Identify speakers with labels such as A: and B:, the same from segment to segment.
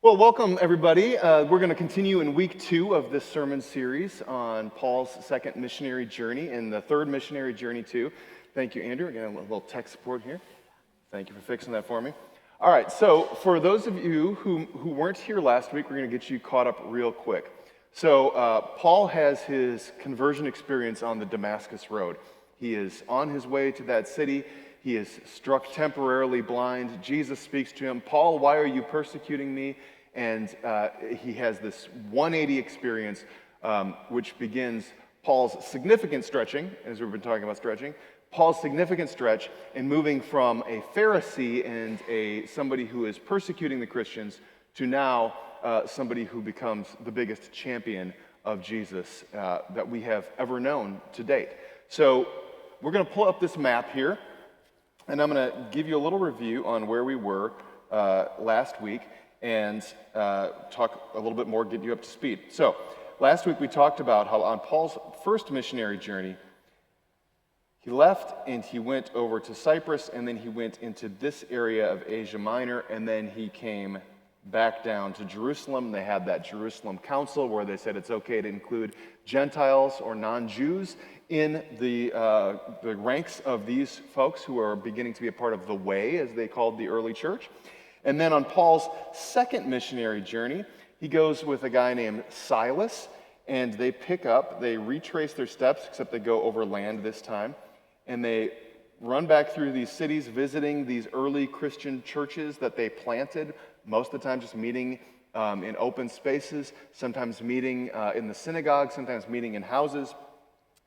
A: Well, welcome everybody. We're going to continue in week 2 of this sermon series on Paul's second missionary journey and the third missionary journey too. Thank you, Andrew. Again, a little tech support here. Thank you for fixing that for me. All right, so for those of you who weren't here last week, we're going to get you caught up real quick. So Paul has his conversion experience on the Damascus Road. He is on his way to that city. He is struck temporarily blind. Jesus speaks to him, "Paul, why are you persecuting me?" And he has this 180 experience, which begins Paul's significant stretching, as we've been talking about stretching, Paul's significant stretch in moving from a Pharisee and somebody who is persecuting the Christians to now somebody who becomes the biggest champion of Jesus that we have ever known to date. So we're going to pull up this map here. And I'm going to give you a little review on where we were last week and talk a little bit more, get you up to speed. So last week we talked about how on Paul's first missionary journey, he left and he went over to Cyprus, and then he went into this area of Asia Minor, and then he came back down to Jerusalem. They had that Jerusalem council where they said it's okay to include Gentiles or non-Jews in the ranks of these folks who are beginning to be a part of the way, as they called the early church. And then on Paul's second missionary journey, he goes with a guy named Silas, and they retrace their steps, except they go over land this time, and they run back through these cities, visiting these early Christian churches that they planted, most of the time just meeting in open spaces, sometimes meeting in the synagogue, sometimes meeting in houses.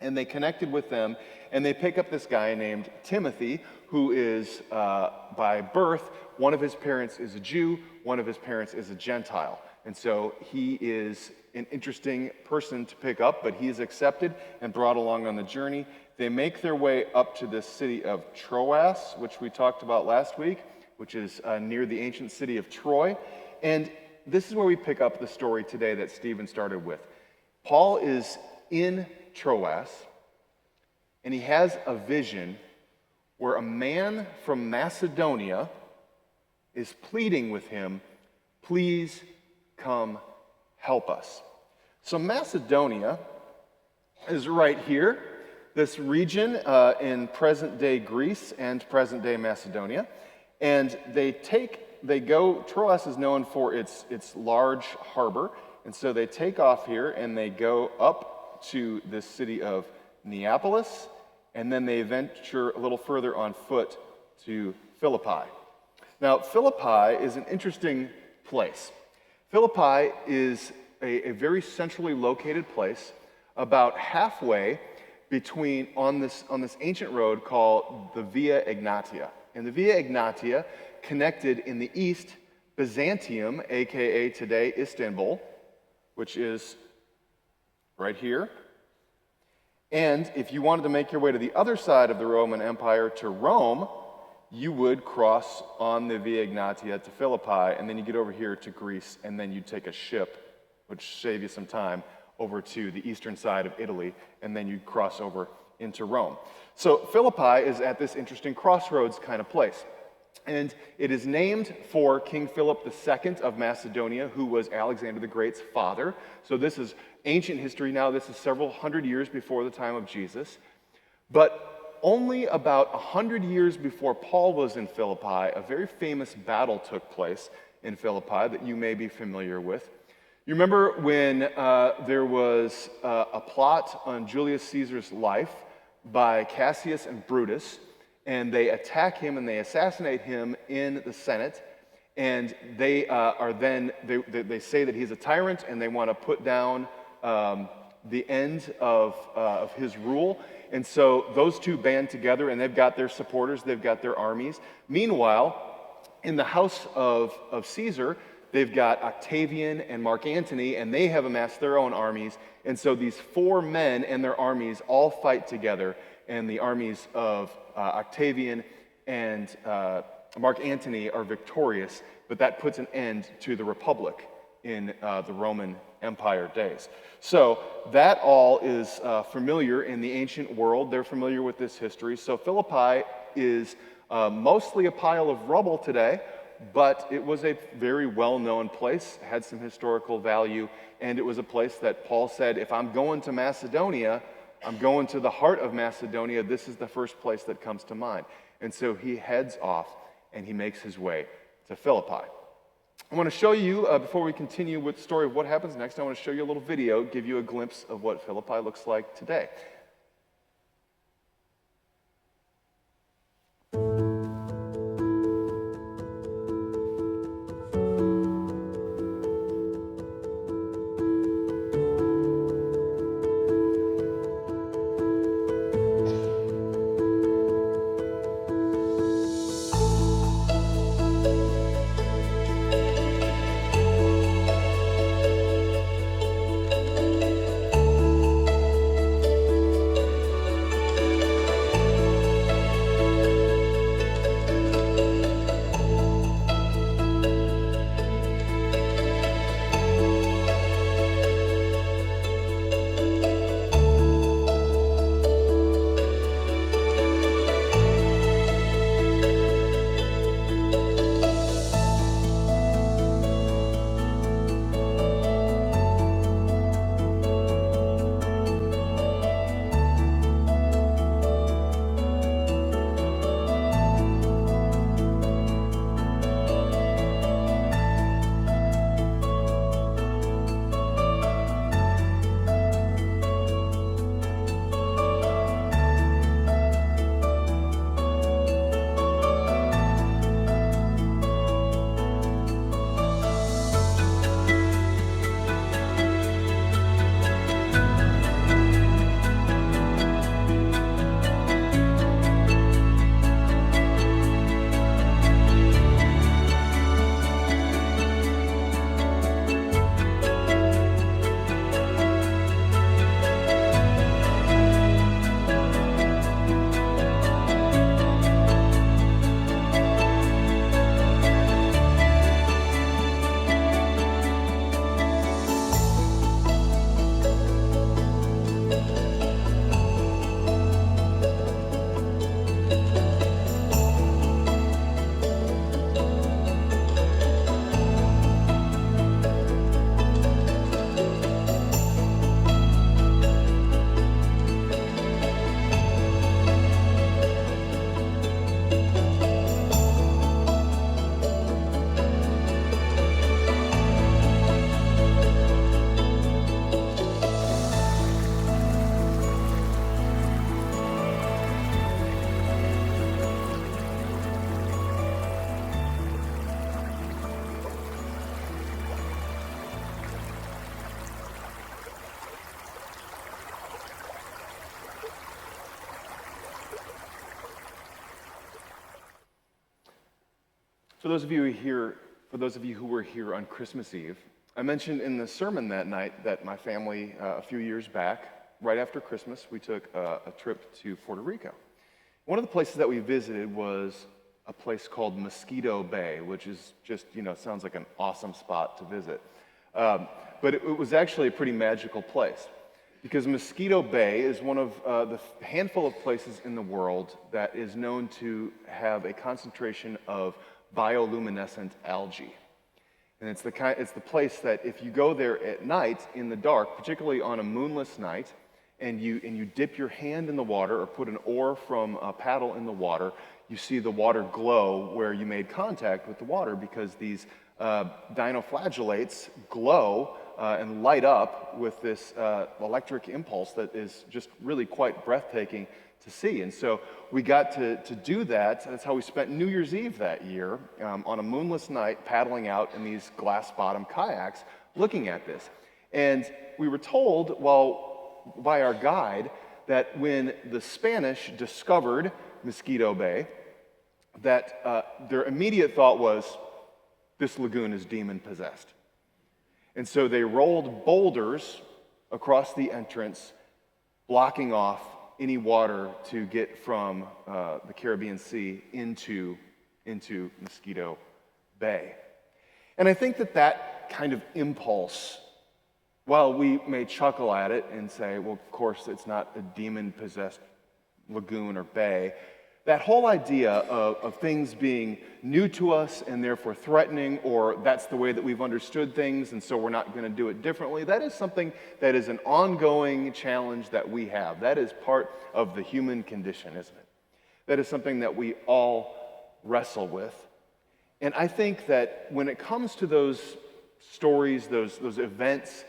A: And they connected with them, and they pick up this guy named Timothy, who is, by birth, one of his parents is a Jew, one of his parents is a Gentile. And so he is an interesting person to pick up, but he is accepted and brought along on the journey. They make their way up to this city of Troas, which we talked about last week, which is near the ancient city of Troy. And this is where we pick up the story today that Stephen started with. Paul is in Troas, and he has a vision where a man from Macedonia is pleading with him, "Please come help us." So Macedonia is right here, this region in present-day Greece and present-day Macedonia. And Troas is known for its large harbor, and so they take off here and they go up to this city of Neapolis, and then they venture a little further on foot to Philippi. Now, Philippi is an interesting place. Philippi is a very centrally located place, about halfway between on this ancient road called the Via Egnatia. And the Via Egnatia connected in the east Byzantium, aka today Istanbul, which is right here. And if you wanted to make your way to the other side of the Roman Empire to Rome, you would cross on the Via Egnatia to Philippi, and then you get over here to Greece, and then you take a ship, which save you some time, over to the eastern side of Italy, and then you cross over into Rome. So Philippi is at this interesting crossroads kind of place. And it is named for King Philip II of Macedonia, who was Alexander the Great's father. So this is ancient history now. This is several hundred years before the time of Jesus. But only about 100 years before Paul was in Philippi, a very famous battle took place in Philippi that you may be familiar with. You remember when there was a plot on Julius Caesar's life by Cassius and Brutus, and they attack him and they assassinate him in the Senate, and they they say that he's a tyrant and they want to put down the end of his rule. And so those two band together, and they've got their supporters, they've got their armies. Meanwhile, in the house of Caesar, they've got Octavian and Mark Antony, and they have amassed their own armies. And so these four men and their armies all fight together, and the armies of Octavian and Mark Antony are victorious, but that puts an end to the Republic in the Roman Empire days. So that all is familiar in the ancient world. They're familiar with this history. So Philippi is mostly a pile of rubble today, but it was a very well-known place, had some historical value, and it was a place that Paul said, if I'm going to Macedonia, I'm going to the heart of Macedonia, this is the first place that comes to mind. And so he heads off and he makes his way to Philippi. I want to show you, before we continue with the story of what happens next, I want to show you a little video, give you a glimpse of what Philippi looks like today. For those of you who were here on Christmas Eve, I mentioned in the sermon that night that my family, a few years back, right after Christmas, we took a trip to Puerto Rico. One of the places that we visited was a place called Mosquito Bay, which is just, sounds like an awesome spot to visit. But it was actually a pretty magical place because Mosquito Bay is one of the handful of places in the world that is known to have a concentration of bioluminescent algae. And it's the place that if you go there at night in the dark, particularly on a moonless night, and you dip your hand in the water or put an oar from a paddle in the water, you see the water glow where you made contact with the water because these dinoflagellates glow and light up with this electric impulse that is just really quite breathtaking to see. And so we got to do that. That's how we spent New Year's Eve that year on a moonless night paddling out in these glass-bottom kayaks looking at this. And we were told, by our guide, that when the Spanish discovered Mosquito Bay, that their immediate thought was, this lagoon is demon-possessed. And so they rolled boulders across the entrance, blocking off any water to get from the Caribbean Sea into Mosquito Bay. And I think that kind of impulse, while we may chuckle at it and say, well, of course, it's not a demon-possessed lagoon or bay, That whole idea of things being new to us and therefore threatening, or that's the way that we've understood things and so we're not going to do it differently, that is something that is an ongoing challenge that we have. That is part of the human condition, isn't it? That is something that we all wrestle with. And I think that when it comes to those stories, those events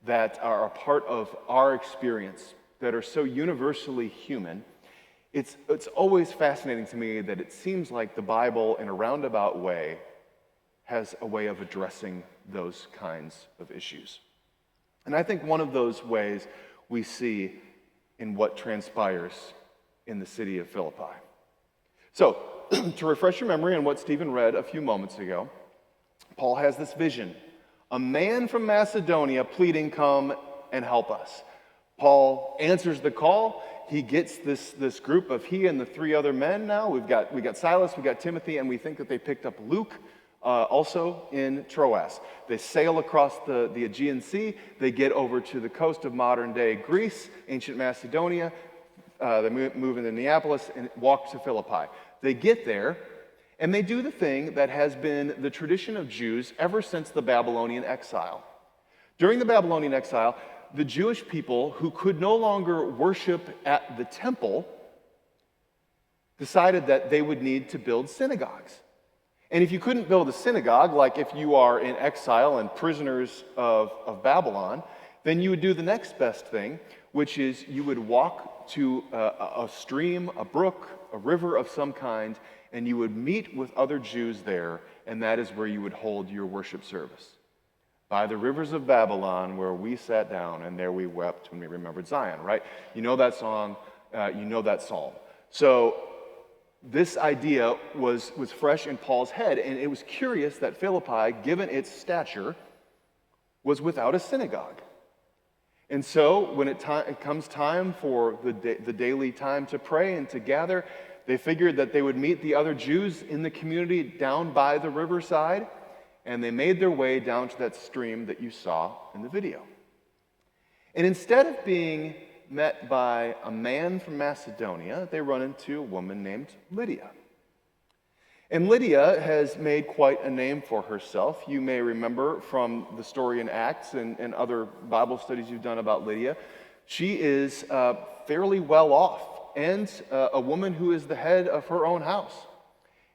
A: that are a part of our experience, that are so universally human, it's always fascinating to me that it seems like the Bible, in a roundabout way, has a way of addressing those kinds of issues. And I think one of those ways we see in what transpires in the city of Philippi. So, to refresh your memory on what Stephen read a few moments ago, Paul has this vision. A man from Macedonia pleading, "Come and help us." Paul answers the call. He gets this group of he and the three other men now. We got Silas, we got Timothy, and we think that they picked up Luke also in Troas. They sail across the Aegean Sea. They get over to the coast of modern-day Greece, ancient Macedonia. They move into Neapolis and walk to Philippi. They get there, and they do the thing that has been the tradition of Jews ever since the Babylonian exile. During the Babylonian exile, the Jewish people who could no longer worship at the temple decided that they would need to build synagogues. And if you couldn't build a synagogue, like if you are in exile and prisoners of Babylon, then you would do the next best thing, which is you would walk to a stream, a brook, a river of some kind, and you would meet with other Jews there, and that is where you would hold your worship service. By the rivers of Babylon, where we sat down, and there we wept when we remembered Zion, right? You know that song, you know that psalm. So this idea was fresh in Paul's head, and it was curious that Philippi, given its stature, was without a synagogue. And so when it comes time for the daily time to pray and to gather, they figured that they would meet the other Jews in the community down by the riverside, and they made their way down to that stream that you saw in the video. And instead of being met by a man from Macedonia, they run into a woman named Lydia. And Lydia has made quite a name for herself. You may remember from the story in Acts and other Bible studies you've done about Lydia. She is fairly well off and a woman who is the head of her own house.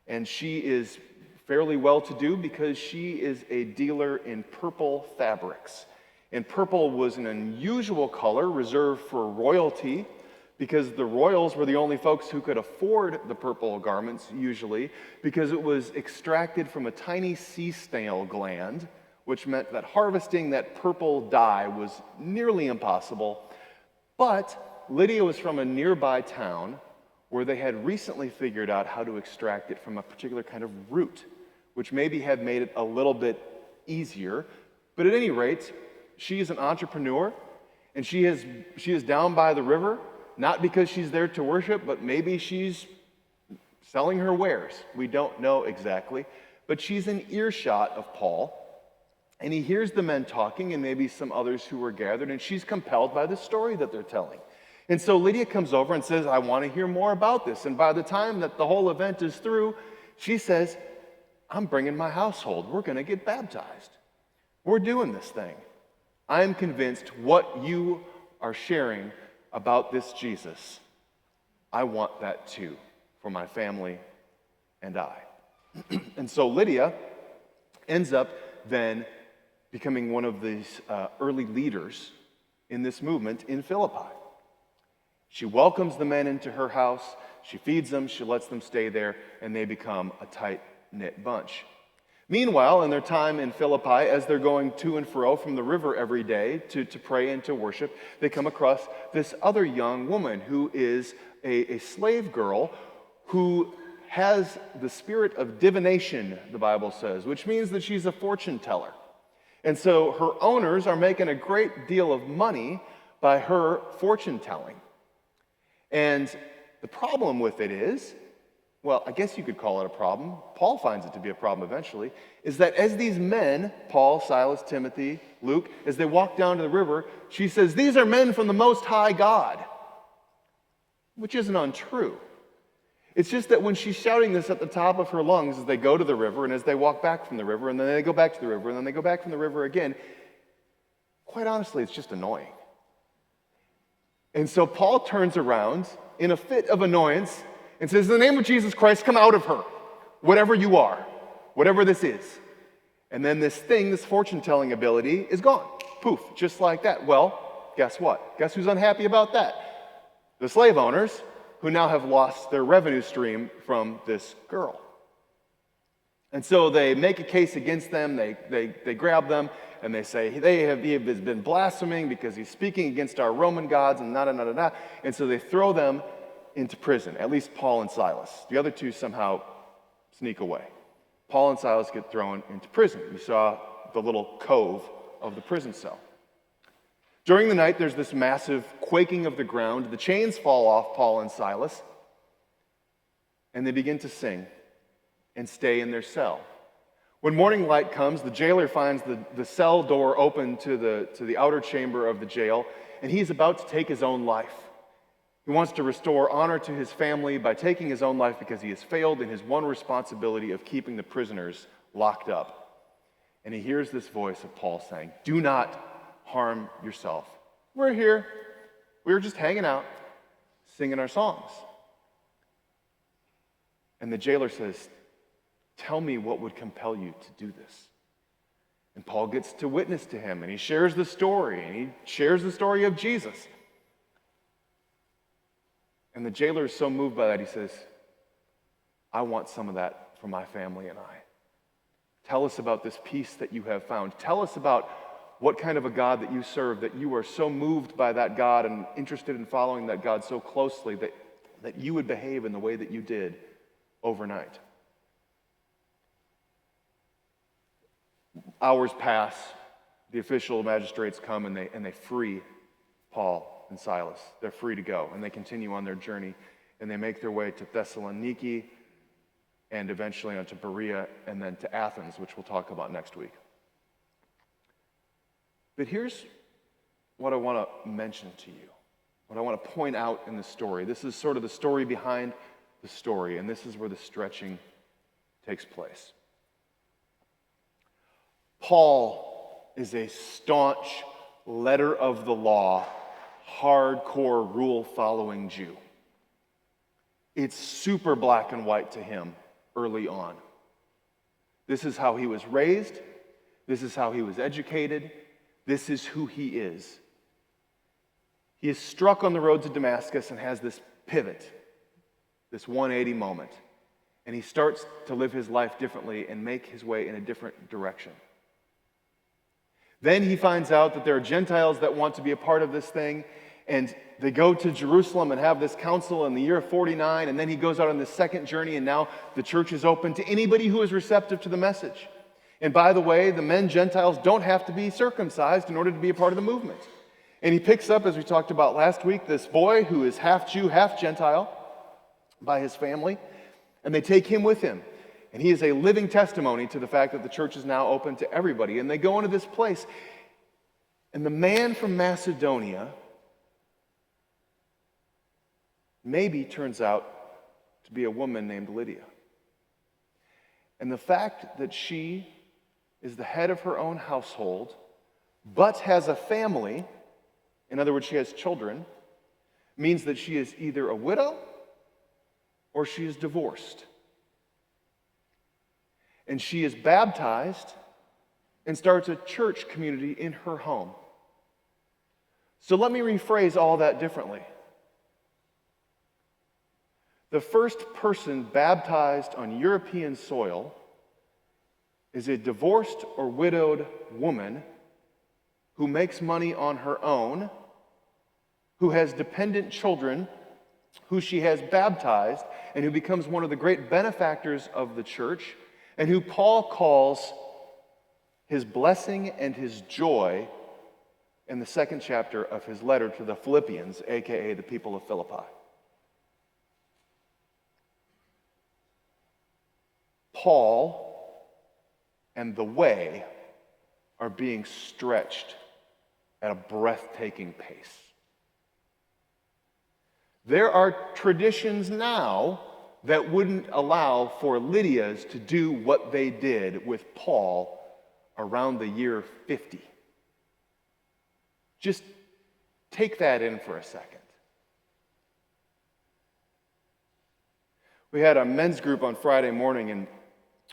A: And she is fairly well-to-do because she is a dealer in purple fabrics. And purple was an unusual color reserved for royalty because the royals were the only folks who could afford the purple garments usually, because it was extracted from a tiny sea snail gland, which meant that harvesting that purple dye was nearly impossible. But Lydia was from a nearby town where they had recently figured out how to extract it from a particular kind of root, which maybe had made it a little bit easier. But at any rate, she is an entrepreneur, and she is down by the river, not because she's there to worship, but maybe she's selling her wares. We don't know exactly. But she's in earshot of Paul, and he hears the men talking and maybe some others who were gathered, and she's compelled by the story that they're telling. And so Lydia comes over and says, "I want to hear more about this." And by the time that the whole event is through, she says, "I'm bringing my household. We're going to get baptized. We're doing this thing. I'm convinced what you are sharing about this Jesus, I want that too for my family and I." And so Lydia ends up then becoming one of these early leaders in this movement in Philippi. She welcomes the men into her house, she feeds them, she lets them stay there, and they become a tight-knit bunch. Meanwhile, in their time in Philippi, as they're going to and fro from the river every day to pray and to worship, they come across this other young woman who is a slave girl who has the spirit of divination, the Bible says, which means that she's a fortune teller. And so her owners are making a great deal of money by her fortune telling. And the problem with it is, well, I guess you could call it a problem. Paul finds it to be a problem eventually, is that as these men, Paul, Silas, Timothy, Luke, as they walk down to the river, she says, "These are men from the Most High God," which isn't untrue. It's just that when she's shouting this at the top of her lungs as they go to the river and as they walk back from the river and then they go back to the river and then they go back from the river again, quite honestly, it's just annoying. And so Paul turns around in a fit of annoyance and says, in the name of Jesus Christ, come out of her, whatever you are, whatever this is. And then this thing, this fortune-telling ability, is gone. Poof, just like that. Well, guess what? Guess who's unhappy about that? The slave owners, who now have lost their revenue stream from this girl. And so they make a case against them, they grab them, and they say, he has been blaspheming because he's speaking against our Roman gods, and da-da-da-da-da. And so they throw them into prison, at least Paul and Silas. The other two somehow sneak away. Paul and Silas get thrown into prison. You saw the little cove of the prison cell. During the night, there's this massive quaking of the ground. The chains fall off Paul and Silas, and they begin to sing and stay in their cell. When morning light comes, the jailer finds the cell door open to the outer chamber of the jail, and he's about to take his own life. He wants to restore honor to his family by taking his own life because he has failed in his one responsibility of keeping the prisoners locked up. And he hears this voice of Paul saying, "Do not harm yourself. We're here. We were just hanging out, singing our songs." And the jailer says, "Tell me what would compel you to do this." And Paul gets to witness to him, and he shares the story, and he shares the story of Jesus. And the jailer is so moved by that, he says, "I want some of that for my family and I. Tell us about this peace that you have found. Tell us about what kind of a God that you serve, that you are so moved by that God and interested in following that God so closely that you would behave in the way that you did overnight." Hours pass, the official magistrates come and they free Paul and Silas. They're free to go, and they continue on their journey, and they make their way to Thessaloniki and eventually onto Berea and then to Athens, which we'll talk about next week. But here's what I want to mention to you, what I want to point out in the story. This is sort of the story behind the story, and this is where the stretching takes place. Paul is a staunch, letter of the law, hardcore rule-following Jew. It's super black and white to him early on. This is how he was raised. This is how he was educated. This is who he is. He is struck on the road to Damascus and has this pivot, this 180 moment. And he starts to live his life differently and make his way in a different direction. Then he finds out that there are Gentiles that want to be a part of this thing, and they go to Jerusalem and have this council in the year 49, and then he goes out on this second journey, and now the church is open to anybody who is receptive to the message. And by the way, the men Gentiles don't have to be circumcised in order to be a part of the movement. And he picks up, as we talked about last week, this boy who is half Jew, half Gentile by his family, and they take him with him. And he is a living testimony to the fact that the church is now open to everybody. And they go into this place. And the man from Macedonia maybe turns out to be a woman named Lydia. And the fact that she is the head of her own household, but has a family, in other words, she has children, means that she is either a widow or she is divorced. And she is baptized and starts a church community in her home. So let me rephrase all that differently. The first person baptized on European soil is a divorced or widowed woman who makes money on her own, who has dependent children, who she has baptized, and who becomes one of the great benefactors of the church, and who Paul calls his blessing and his joy in the second chapter of his letter to the Philippians, aka the people of Philippi. Paul and the way are being stretched at a breathtaking pace. There are traditions now that wouldn't allow for Lydia's to do what they did with Paul around the year 50. Just take that in for a second. We had a men's group on Friday morning, and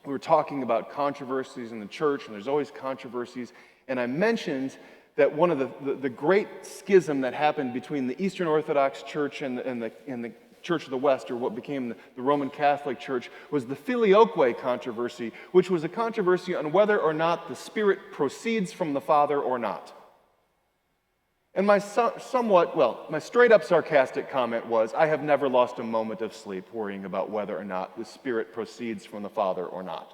A: we were talking about controversies in the church, and there's always controversies. And I mentioned that one of the great schism that happened between the Eastern Orthodox Church and the Church of the West, or what became the Roman Catholic Church, was the Filioque controversy, which was a controversy on whether or not the Spirit proceeds from the Father or not. And my straight-up sarcastic comment was, I have never lost a moment of sleep worrying about whether or not the Spirit proceeds from the Father or not.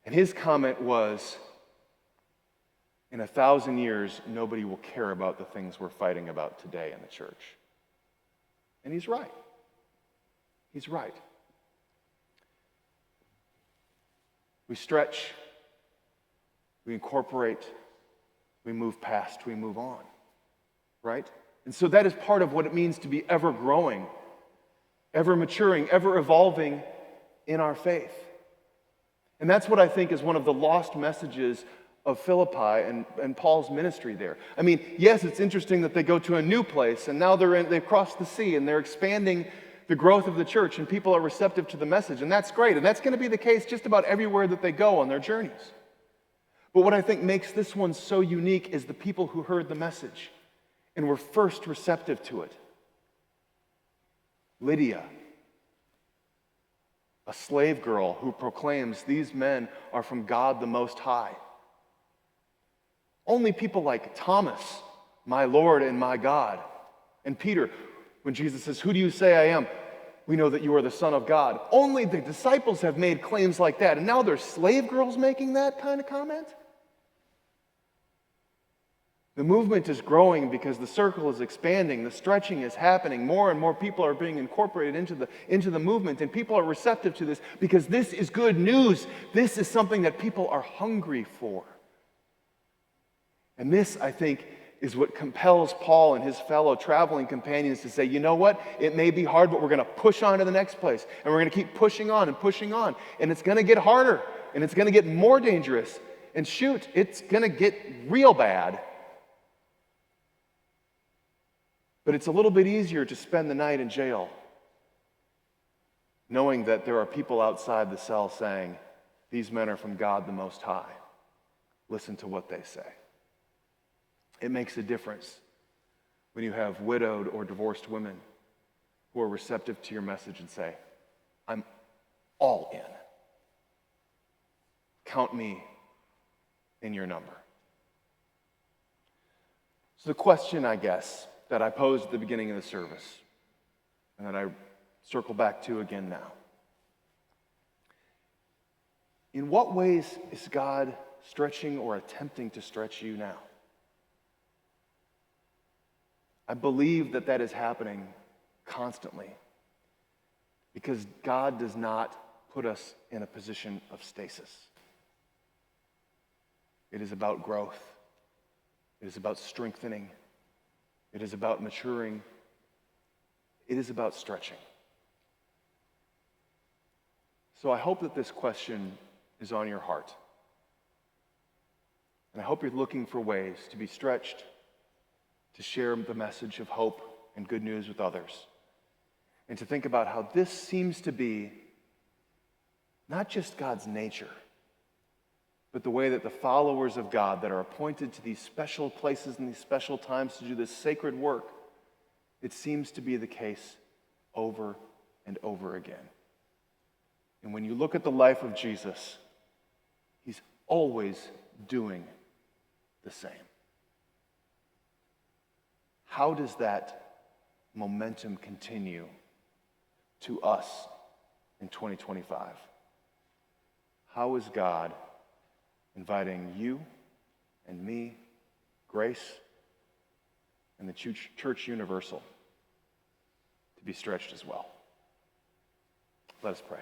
A: And his comment was, in 1,000 years, nobody will care about the things we're fighting about today in the church. And he's right. He's right. We stretch, we incorporate, we move past, we move on, right? And so that is part of what it means to be ever growing, ever maturing, ever evolving in our faith. And that's what I think is one of the lost messages of Philippi and Paul's ministry there. I mean, yes, it's interesting that they go to a new place, and now they've crossed the sea, and they're expanding the growth of the church, and people are receptive to the message, and that's great. And that's going to be the case just about everywhere that they go on their journeys. But what I think makes this one so unique is the people who heard the message and were first receptive to it. Lydia, a slave girl who proclaims these men are from God the Most High. Only people like Thomas, my Lord and my God, and Peter, when Jesus says, "Who do you say I am?" We know that you are the Son of God. Only the disciples have made claims like that, and now there's slave girls making that kind of comment? The movement is growing because the circle is expanding, the stretching is happening, more and more people are being incorporated into the movement, and people are receptive to this because this is good news. This is something that people are hungry for. And this, I think, is what compels Paul and his fellow traveling companions to say, you know what? It may be hard, but we're going to push on to the next place, and we're going to keep pushing on, and it's going to get harder, and it's going to get more dangerous, and shoot, it's going to get real bad. But it's a little bit easier to spend the night in jail, knowing that there are people outside the cell saying, these men are from God the Most High. Listen to what they say. It makes a difference when you have widowed or divorced women who are receptive to your message and say, I'm all in. Count me in your number. So the question, I guess, that I posed at the beginning of the service, and that I circle back to again now. In what ways is God stretching or attempting to stretch you now? I believe that is happening constantly because God does not put us in a position of stasis. It is about growth. It is about strengthening. It is about maturing. It is about stretching. So I hope that this question is on your heart. And I hope you're looking for ways to be stretched, to share the message of hope and good news with others, and to think about how this seems to be not just God's nature, but the way that the followers of God that are appointed to these special places and these special times to do this sacred work, it seems to be the case over and over again. And when you look at the life of Jesus, he's always doing the same. How does that momentum continue to us in 2025? How is God inviting you and me, Grace, and the Church Universal to be stretched as well? Let us pray.